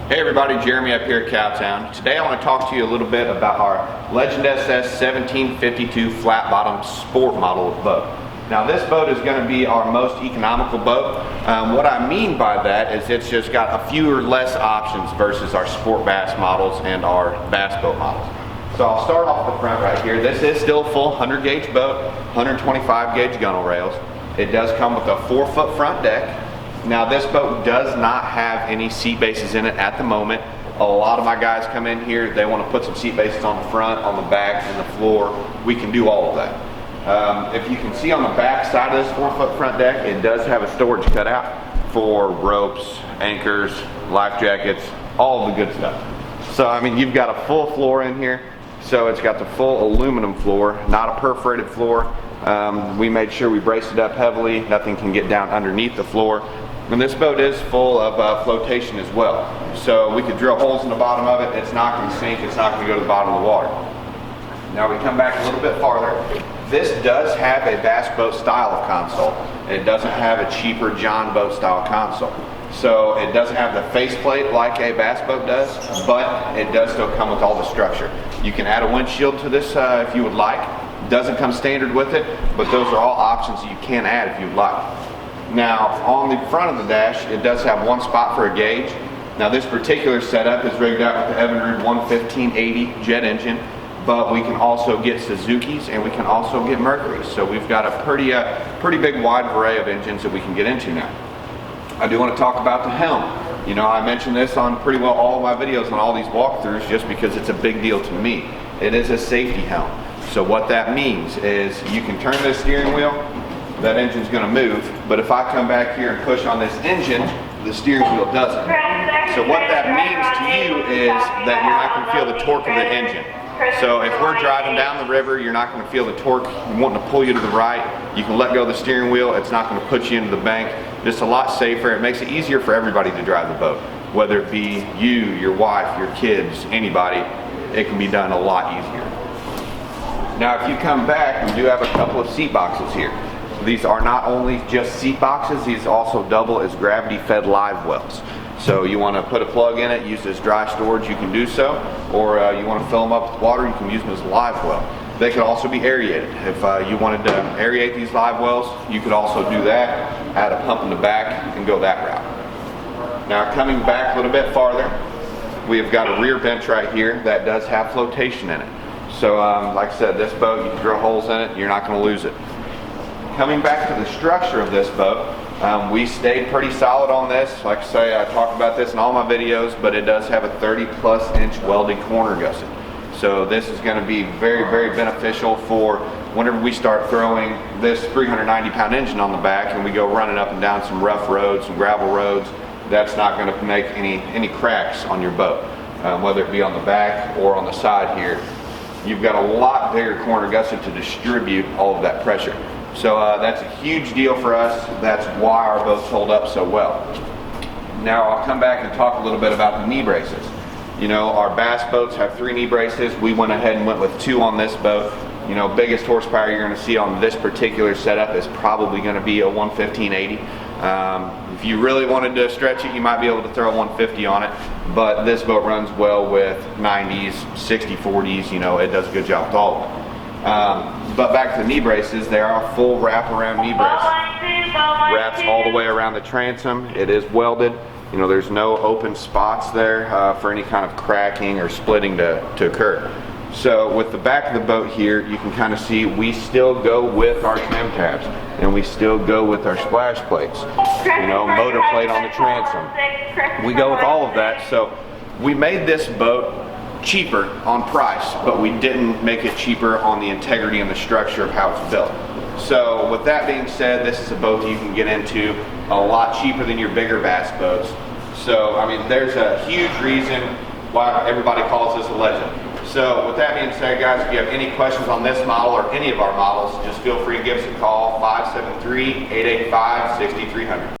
Hey everybody, Jeremy up here at Cowtown. Today I want to talk to you a little bit about our Legend SS 1752 flat bottom sport model of boat. Now this boat is going to be our most economical boat. What I mean by that is it's just got a few or less options versus our sport bass models and our bass boat models. So I'll start off the front right here. This is still a full 100 gauge boat, 125 gauge gunnel rails. It does come with a 4-foot front deck. Now this boat does not have any seat bases in it at the moment. A lot of my guys come in here, they want to put some seat bases on the front, on the back, and the floor. We can do all of that. If you can see on the back side of this 4-foot front deck, it does have a storage cutout for ropes, anchors, life jackets, all of the good stuff. So I mean, you've got a full floor in here. So it's got the full aluminum floor, not a perforated floor. We made sure we braced it up heavily. Nothing can get down underneath the floor. And this boat is full of flotation as well. So we could drill holes in the bottom of it. It's not going to sink. It's not going to go to the bottom of the water. Now we come back a little bit farther. This does have a bass boat style of console. It doesn't have a cheaper John boat style console. So it doesn't have the faceplate like a bass boat does, but it does still come with all the structure. You can add a windshield to this if you would like. It doesn't come standard with it, but those are all options you can add if you'd like. Now on the front of the dash, it does have one spot for a gauge. Now this particular setup is rigged out with the Evinrude 11580 jet engine, but we can also get Suzuki's and we can also get Mercury's. So we've got a pretty big wide array of engines that we can get into now. I do want to talk about the Helm. You know, I mentioned this on pretty well all of my videos on all these walkthroughs just because it's a big deal to me. It is a safety helm. So what that means is you can turn this steering wheel, that engine's going to move, but if I come back here and push on this engine, the steering wheel doesn't. So what that means to you is that you're not going to feel the torque of the engine. So if we're driving down the river, you're not going to feel the torque wanting to pull you to the right. You can let go of the steering wheel. It's not going to put you into the bank. It's a lot safer. It makes it easier for everybody to drive the boat. Whether it be you, your wife, your kids, anybody, it can be done a lot easier. Now if you come back, we do have a couple of seat boxes here. These are not only just seat boxes, these also double as gravity fed live wells. So you want to put a plug in it, use as dry storage, you can do so, or you want to fill them up with water, you can use them as a live well. They could also be aerated. If you wanted to aerate these live wells, you could also do that, add a pump in the back, and go that route. Now coming back a little bit farther, we have got a rear bench right here that does have flotation in it. So like I said, this boat, you can drill holes in it, you're not going to lose it. Coming back to the structure of this boat, we stayed pretty solid on this. Like I say, I talk about this in all my videos, but it does have a 30+ inch welded corner gusset. So this is going to be very beneficial for whenever we start throwing this 390-pound engine on the back and we go running up and down some rough roads, some gravel roads. That's not going to make any cracks on your boat, whether it be on the back or on the side here. You've got a lot bigger corner gusset to distribute all of that pressure. So that's a huge deal for us. That's why our boats hold up so well. Now I'll come back and talk a little bit about the knee braces. You know, our bass boats have 3 knee braces. We went ahead and went with 2 on this boat. You know, biggest horsepower you're going to see on this particular setup is probably going to be a 11580. If you really wanted to stretch it, you might be able to throw a 150 on it, but this boat runs well with 90s, 60-40s, you know, it does a good job with all of them. But back to the knee braces, they are a full wrap-around knee brace. Wraps all the way around the transom. It is welded. You know, there's no open spots there for any kind of cracking or splitting to occur. So with the back of the boat here, you can kind of see we still go with our trim tabs and we still go with our splash plates. You know, motor plate on the transom. We go with all of that. So we made this boat cheaper on price, but we didn't make it cheaper on the integrity and the structure of how it's built. So with that being said, this is a boat that you can get into a lot cheaper than your bigger bass boats. So I mean, there's a huge reason why everybody calls this a legend. So with that being said, guys, if you have any questions on this model or any of our models, just feel free to give us a call, 573-885-6300.